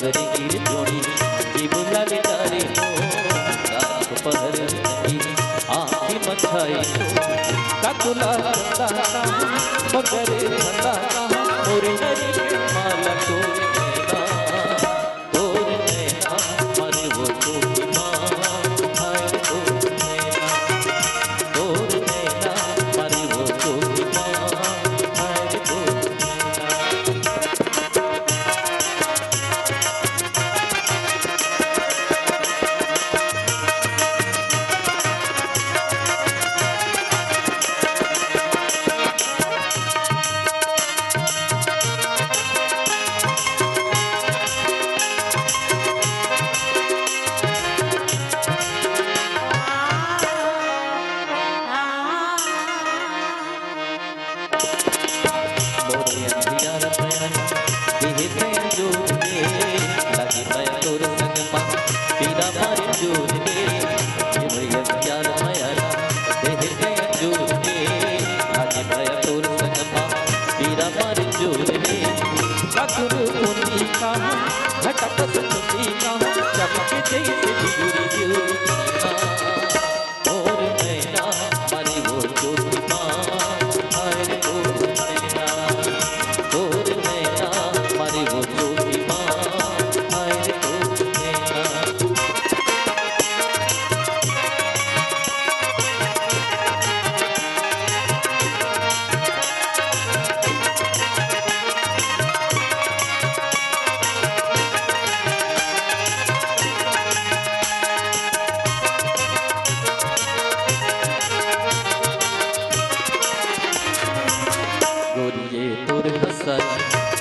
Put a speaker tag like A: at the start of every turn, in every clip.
A: पगड़ी गिर जोड़ी जीव लाले तारे रात पहर आँखी मछाई काकुला दाता पगड़े दाता मोरे नरी के माला तोर नैना मारे वो तोरी माँ हाय तोर नैना मारे वो तोरी माँ हाय तोर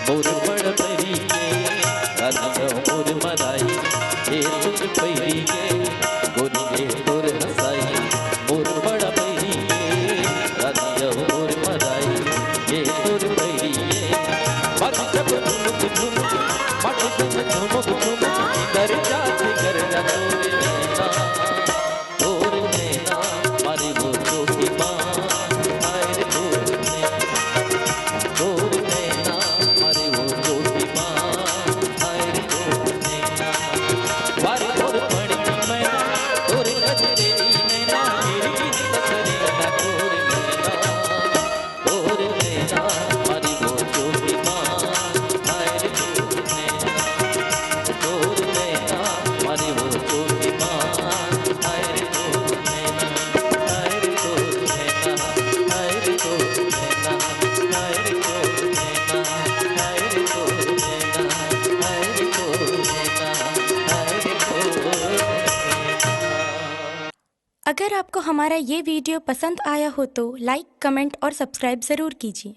A: मोर बड़ परी के राधा मोर मराई ये तुझ परी के गोरिये तोर हसाई मोर बड़ परी के राधा मोर मराई ये तोर परी के बात जब झुमक झुमक बात जब झुमक झुमक कर जाते कर जा तोर नैना मारे वो तोरी माँ हाय रे तोर नैना मारे वो तोरी माँ हाय रे तोर नैना वारे तोर पड़ी मैना तोर गजरे नैना मेरी तसरे ना तोर नैना मारे वो तोरी माँ हाय रे तोर नैना मारे वो तोरी माँ हाय रे तोर नैना हाय रे तोर नैना हाय रे तोर नैना हाय रे तोर नैना हाय रे तोर नैना हाय रे तोर नैना हाय रे तोर नैना।
B: अगर आपको हमारा ये वीडियो पसंद आया हो तो लाइक, कमेंट और सब्सक्राइब ज़रूर कीजिए।